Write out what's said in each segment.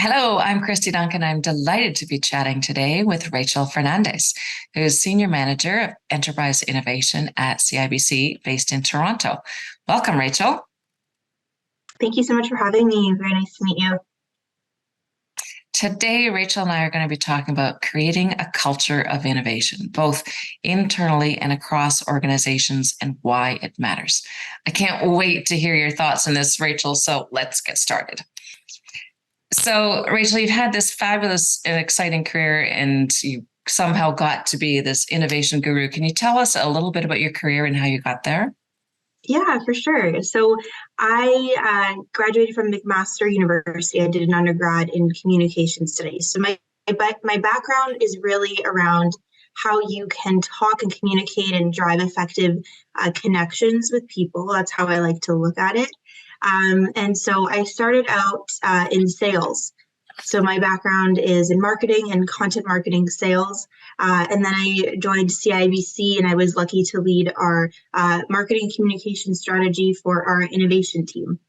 Hello, I'm Kristy Duncan. I'm delighted to be chatting today with Rachel Fernandes, who is Senior Manager of Enterprise Innovation at CIBC based in Toronto. Welcome, Rachel. Thank you so much for having me. Very nice to meet you. Today, Rachel and I are going to be talking about creating a culture of innovation, both internally and across organizations, and why it matters. I can't wait to hear your thoughts on this, Rachel, so let's get started. So, Rachel, you've had this fabulous and exciting career, and you somehow got to be this innovation guru. Can you tell us a little bit about your career and how you got there? Yeah, for sure. So I graduated from McMaster University. I did an undergrad in communication studies. So my background is really around how you can talk and communicate and drive effective connections with people. That's how I like to look at it. And so I started out in sales. So my background is in marketing and content marketing sales. And then I joined CIBC, and I was lucky to lead our marketing communication strategy for our innovation team.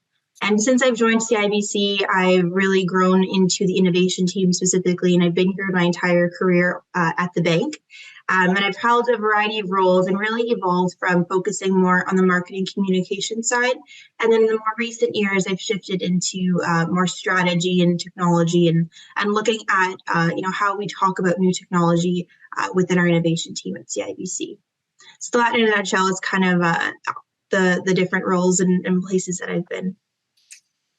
And since I've joined CIBC, I've really grown into the innovation team specifically, and I've been here my entire career at the bank. And I've held a variety of roles and really evolved from focusing more on the marketing communication side. And then in the more recent years, I've shifted into more strategy and technology and looking at how we talk about new technology within our innovation team at CIBC. So that in a nutshell is kind of the different roles and places that I've been.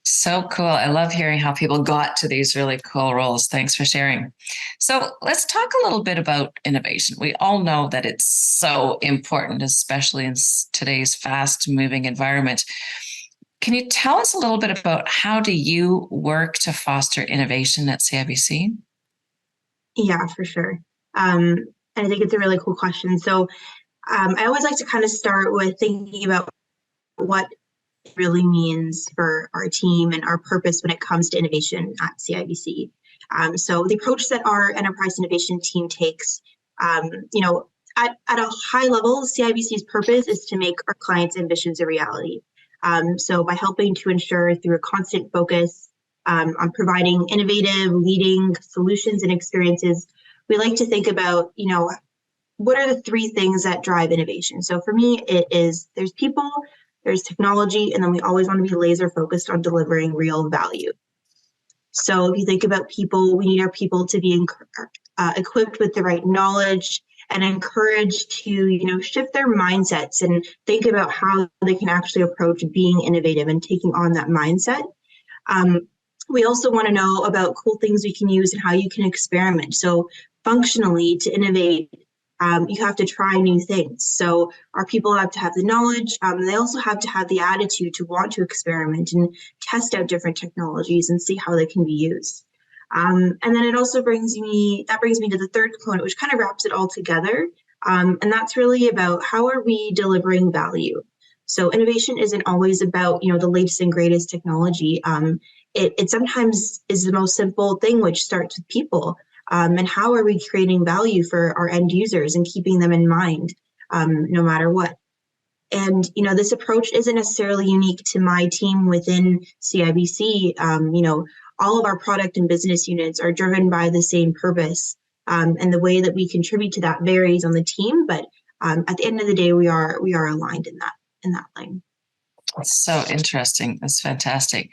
So cool. I love hearing how people got to these really cool roles. Thanks for sharing. So let's talk a little bit about innovation. We all know that it's so important, especially in today's fast moving environment. Can you tell us a little bit about how do you work to foster innovation at CIBC? Yeah, for sure. And I think it's a really cool question. So I always like to kind of start with thinking about what it really means for our team and our purpose when it comes to innovation at CIBC. So the approach that our enterprise innovation team takes, at a high level, CIBC's purpose is to make our clients' ambitions a reality. So by helping to ensure through a constant focus on providing innovative, leading solutions and experiences, we like to think about, what are the three things that drive innovation? So for me, it is there's people, there's technology, and then we always want to be laser focused on delivering real value. So if you think about people, we need our people to be equipped with the right knowledge and encouraged to, shift their mindsets and think about how they can actually approach being innovative and taking on that mindset. We also want to know about cool things we can use and how you can experiment. So functionally, to innovate, you have to try new things. So our people have to have the knowledge. They also have to have the attitude to want to experiment and test out different technologies and see how they can be used. And then it also brings me to the third component, which kind of wraps it all together. And that's really about how are we delivering value? So innovation isn't always about, the latest and greatest technology. It sometimes is the most simple thing, which starts with people. And how are we creating value for our end users and keeping them in mind, no matter what? And, this approach isn't necessarily unique to my team within CIBC. All of our product and business units are driven by the same purpose. And the way that we contribute to that varies on the team. But at the end of the day, we are aligned in that line. That's so interesting. That's fantastic.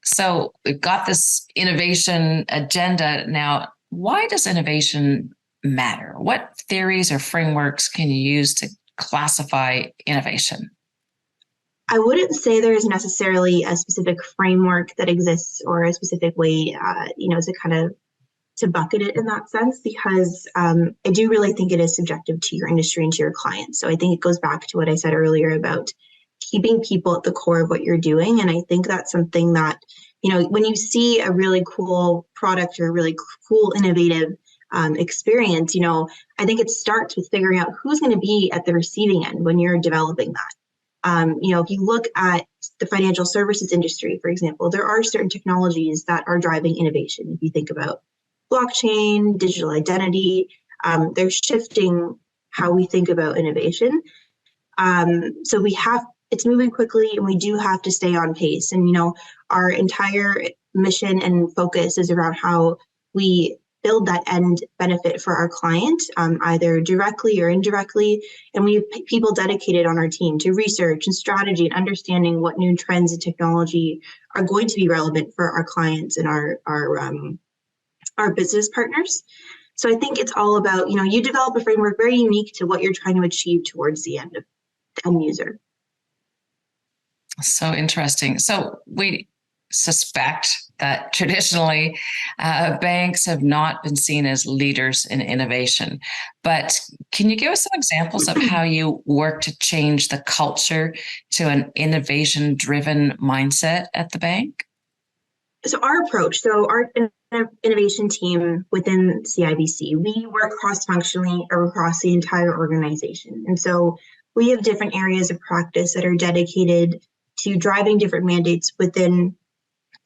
So we've got this innovation agenda now. Why does innovation matter? What theories or frameworks can you use to classify innovation? I wouldn't say there is necessarily a specific framework that exists or a specific way, to bucket it in that sense, because I do really think it is subjective to your industry and to your clients. So I think it goes back to what I said earlier about keeping people at the core of what you're doing. And I think that's something that, when you see a really cool product or a really cool, innovative experience, I think it starts with figuring out who's going to be at the receiving end when you're developing that. If you look at the financial services industry, for example, there are certain technologies that are driving innovation. If you think about blockchain, digital identity, they're shifting how we think about innovation. So it's moving quickly, and we do have to stay on pace. And, our entire mission and focus is around how we build that end benefit for our client, either directly or indirectly. And we have people dedicated on our team to research and strategy and understanding what new trends and technology are going to be relevant for our clients and our business partners. So I think it's all about, you develop a framework very unique to what you're trying to achieve towards the end user. So interesting. So we suspect that traditionally banks have not been seen as leaders in innovation. But can you give us some examples of how you work to change the culture to an innovation-driven mindset at the bank? So our innovation team within CIBC, we work cross-functionally across the entire organization. And so we have different areas of practice that are dedicated to driving different mandates within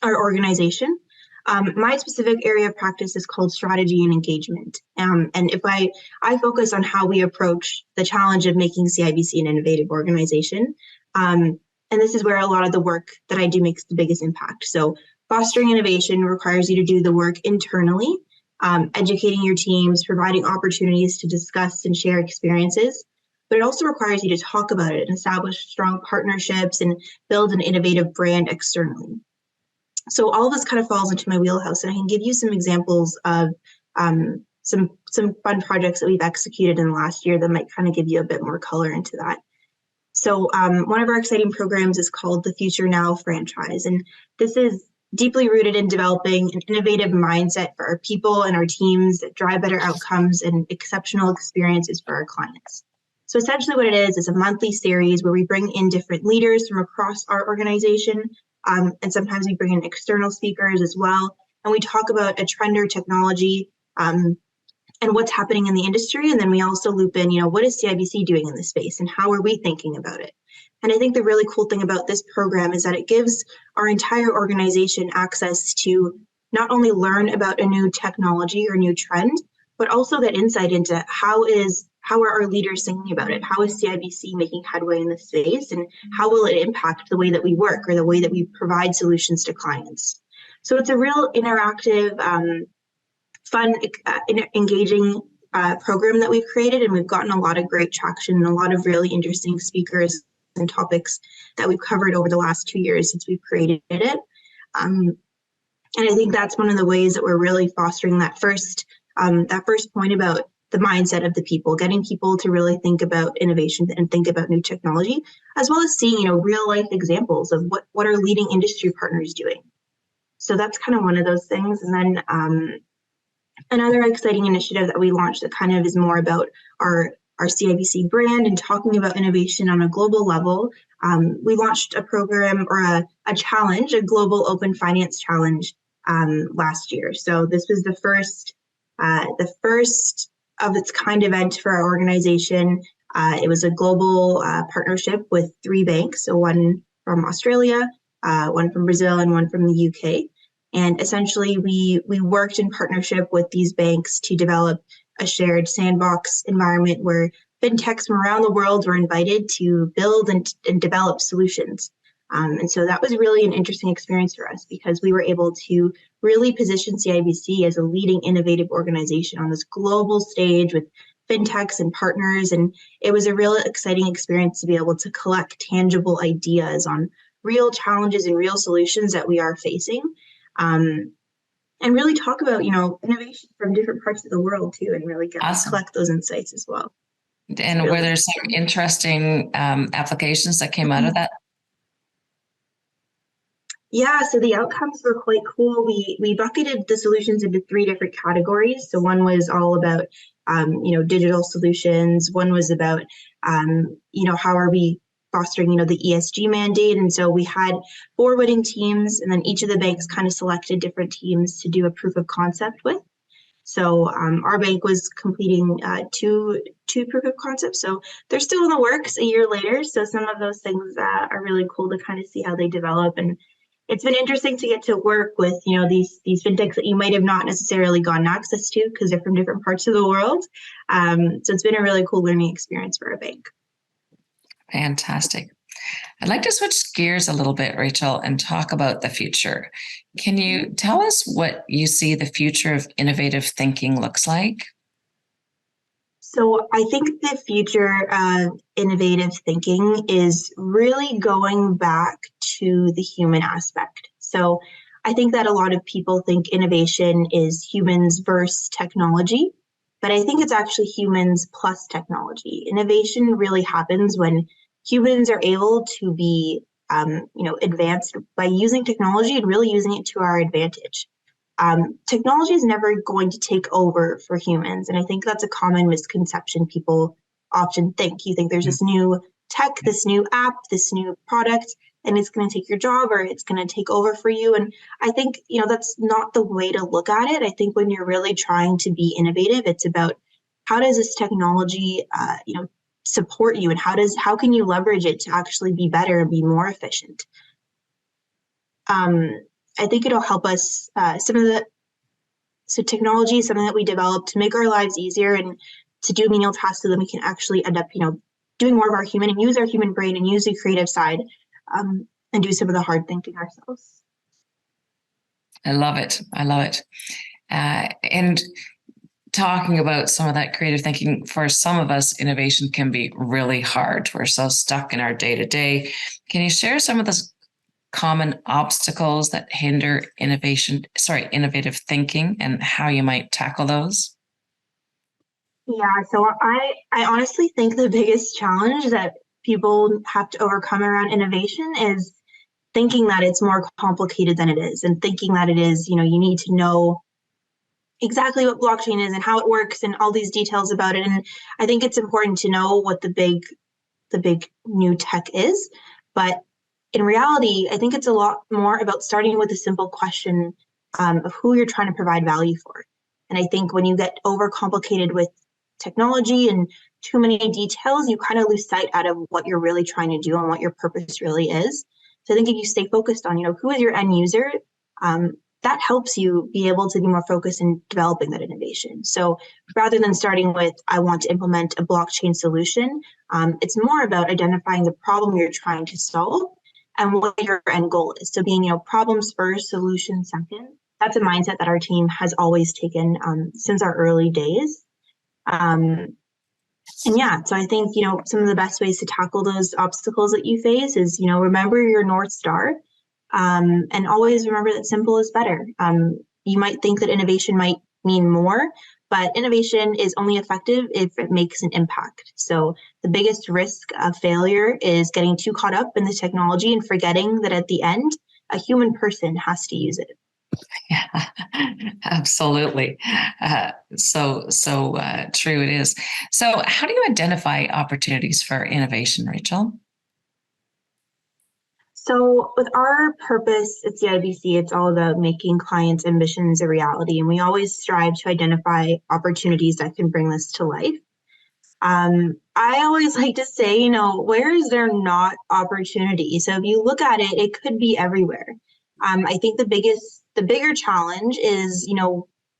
our organization. My specific area of practice is called strategy and engagement. And if I focus on how we approach the challenge of making CIBC an innovative organization. And this is where a lot of the work that I do makes the biggest impact. So fostering innovation requires you to do the work internally, educating your teams, providing opportunities to discuss and share experiences. But it also requires you to talk about it and establish strong partnerships and build an innovative brand externally. So all of this kind of falls into my wheelhouse, and I can give you some examples of some fun projects that we've executed in the last year that might kind of give you a bit more color into that. So one of our exciting programs is called the Future Now franchise, and this is deeply rooted in developing an innovative mindset for our people and our teams that drive better outcomes and exceptional experiences for our clients. So essentially what it is a monthly series where we bring in different leaders from across our organization, and sometimes we bring in external speakers as well. And we talk about a trend or technology and what's happening in the industry. And then we also loop in, what is CIBC doing in this space and how are we thinking about it? And I think the really cool thing about this program is that it gives our entire organization access to not only learn about a new technology or new trend, but also get insight into how are our leaders thinking about it? How is CIBC making headway in this space? And how will it impact the way that we work or the way that we provide solutions to clients? So it's a real interactive, fun, engaging program that we've created, and we've gotten a lot of great traction and a lot of really interesting speakers and topics that we've covered over the last 2 years since we've created it. And I think that's one of the ways that we're really fostering that first point about the mindset of the people, getting people to really think about innovation and think about new technology, as well as seeing, real life examples of what are leading industry partners doing. So that's kind of one of those things. And then another exciting initiative that we launched that kind of is more about our CIBC brand and talking about innovation on a global level. We launched a program or a challenge, a global open finance challenge last year. So this was the first of its kind event for our organization. It was a global partnership with 3 banks, so one from Australia, one from Brazil, and one from the UK. And essentially, we worked in partnership with these banks to develop a shared sandbox environment where fintechs from around the world were invited to build and develop solutions. And so that was really an interesting experience for us because we were able to really position CIBC as a leading innovative organization on this global stage with fintechs and partners. And it was a real exciting experience to be able to collect tangible ideas on real challenges and real solutions that we are facing. And really talk about, innovation from different parts of the world too, and really collect those insights as well. And were there some interesting applications that came out of that? Yeah, so the outcomes were quite cool. We bucketed the solutions into 3 different categories. So one was all about, digital solutions. One was about, how are we fostering, the ESG mandate. And so we had 4 winning teams, and then each of the banks kind of selected different teams to do a proof of concept with. So our bank was completing two proof of concepts. So they're still in the works a year later. So some of those things are really cool to kind of see how they develop. And it's been interesting to get to work with, these fintechs that you might have not necessarily gotten access to because they're from different parts of the world. So it's been a really cool learning experience for our bank. Fantastic. I'd like to switch gears a little bit, Rachel, and talk about the future. Can you tell us what you see the future of innovative thinking looks like? So I think the future of innovative thinking is really going back to the human aspect. So I think that a lot of people think innovation is humans versus technology, but I think it's actually humans plus technology. Innovation really happens when humans are able to be, advanced by using technology and really using it to our advantage. Technology is never going to take over for humans. And I think that's a common misconception people often think. You think there's this new tech, this new app, this new product, and it's going to take your job or it's going to take over for you. And I think, that's not the way to look at it. I think when you're really trying to be innovative, it's about how does this technology, support you, and how can you leverage it to actually be better and be more efficient? I think it'll help us. So technology is something that we developed to make our lives easier and to do menial tasks so that we can actually end up, doing more of our human and use our human brain and use the creative side, and do some of the hard thinking ourselves. I love it. I love it. And talking about some of that creative thinking, for some of us, innovation can be really hard. We're so stuck in our day to day. Can you share some of the common obstacles that hinder innovative thinking, and how you might tackle those? Yeah, so I honestly think the biggest challenge that people have to overcome around innovation is thinking that it's more complicated than it is, and thinking that it is, you need to know exactly what blockchain is and how it works and all these details about it. And I think it's important to know what the big new tech is, but in reality, I think it's a lot more about starting with a simple question, of who you're trying to provide value for. And I think when you get overcomplicated with technology and too many details, you kind of lose sight out of what you're really trying to do and what your purpose really is. So I think if you stay focused on, who is your end user, that helps you be able to be more focused in developing that innovation. So rather than starting with, I want to implement a blockchain solution, it's more about identifying the problem you're trying to solve and what your end goal is. So being, problems first, solutions second. That's a mindset that our team has always taken, since our early days. And yeah, so I think, some of the best ways to tackle those obstacles that you face is, remember your North Star, and always remember that simple is better. You might think that innovation might mean more, but innovation is only effective if it makes an impact. So the biggest risk of failure is getting too caught up in the technology and forgetting that at the end, a human person has to use it. Yeah, absolutely. So true it is. So how do you identify opportunities for innovation, Rachel? So with our purpose at CIBC, it's all about making clients' ambitions a reality. And we always strive to identify opportunities that can bring this to life. I always like to say, where is there not opportunity? So if you look at it, it could be everywhere. I think the bigger challenge is,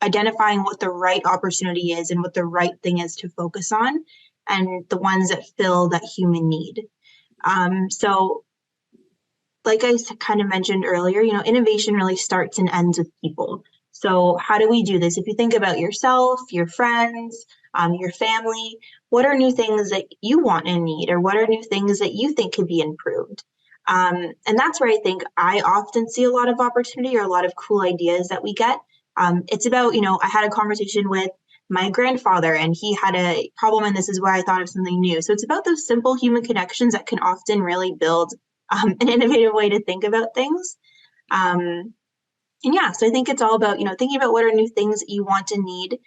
identifying what the right opportunity is and what the right thing is to focus on, and the ones that fill that human need. So like I kind of mentioned earlier, innovation really starts and ends with people. So how do we do this? If you think about yourself, your friends, your family, what are new things that you want and need, or what are new things that you think could be improved? And that's where I think I often see a lot of opportunity or a lot of cool ideas that we get. It's about, I had a conversation with my grandfather and he had a problem, and this is where I thought of something new. So it's about those simple human connections that can often really build an innovative way to think about things. And yeah, so I think it's all about, thinking about what are new things that you want and need,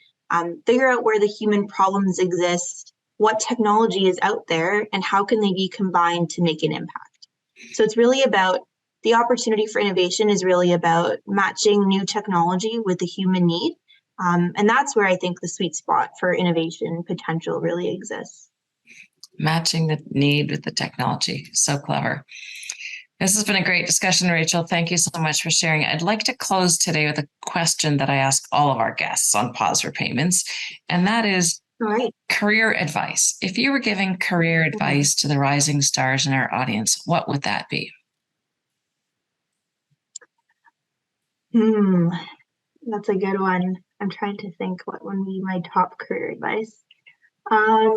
figure out where the human problems exist, what technology is out there, and how can they be combined to make an impact. So it's really about the opportunity for innovation is really about matching new technology with the human need. And that's where I think the sweet spot for innovation potential really exists. Matching the need with the technology. So clever. This has been a great discussion, Rachel. Thank you so much for sharing. I'd like to close today with a question that I ask all of our guests on Pause for Payments. And that is, All right. Career advice. If you were giving career advice to the rising stars in our audience, what would that be? That's a good one. I'm trying to think what would be my top career advice. I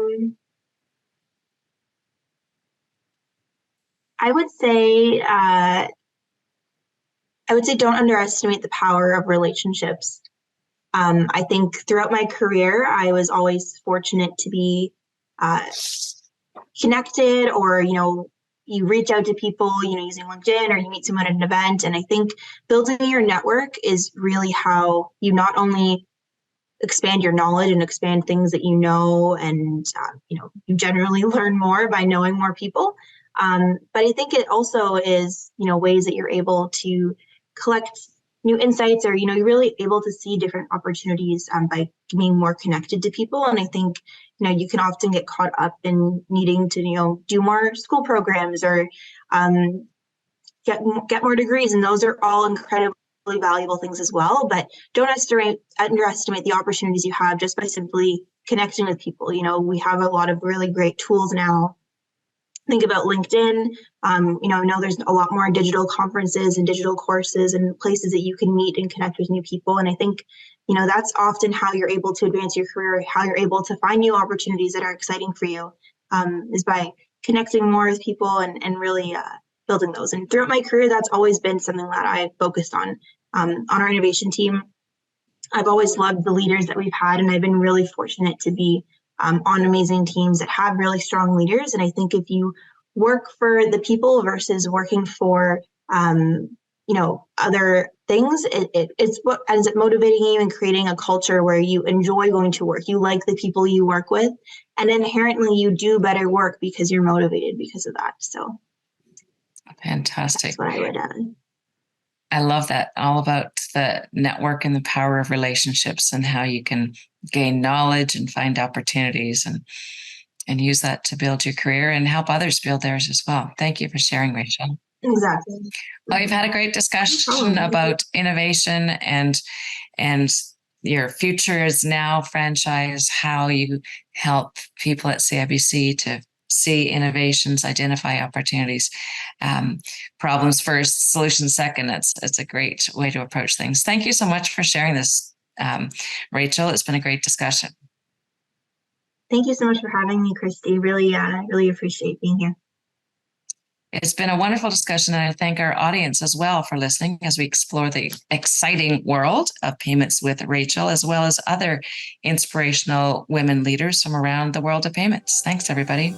would say don't underestimate the power of relationships. I think throughout my career, I was always fortunate to be connected, or, you reach out to people, using LinkedIn, or you meet someone at an event. And I think building your network is really how you not only expand your knowledge and expand things that you know, and you generally learn more by knowing more people. But I think it also is, ways that you're able to collect new insights, or you're really able to see different opportunities by being more connected to people. And I think you can often get caught up in needing to do more school programs, or get more degrees, and those are all incredibly valuable things as well. But don't underestimate the opportunities you have just by simply connecting with people. We have a lot of really great tools now. Think about LinkedIn. I know there's a lot more digital conferences and digital courses and places that you can meet and connect with new people. And I think, that's often how you're able to advance your career, how you're able to find new opportunities that are exciting for you, is by connecting more with people and really building those. And throughout my career, that's always been something that I focused on our innovation team. I've always loved the leaders that we've had, and I've been really fortunate to be on amazing teams that have really strong leaders. And I think if you work for the people versus working for, other things, it's what ends up motivating you and creating a culture where you enjoy going to work. You like the people you work with, and inherently you do better work because you're motivated because of that. So fantastic. That's what I would add. I love that, all about the network and the power of relationships, and how you can gain knowledge and find opportunities and use that to build your career and help others build theirs as well. Thank you for sharing, Rachel. Exactly. Well, we've had a great discussion about innovation and your Future Is Now franchise, how you help people at CIBC to see innovations, identify opportunities, problems first, solutions second. It's a great way to approach things. Thank you so much for sharing this, Rachel. It's been a great discussion. Thank you so much for having me, Kristy. Really appreciate being here. It's been a wonderful discussion, and I thank our audience as well for listening as we explore the exciting world of payments with Rachel, as well as other inspirational women leaders from around the world of payments. Thanks, everybody.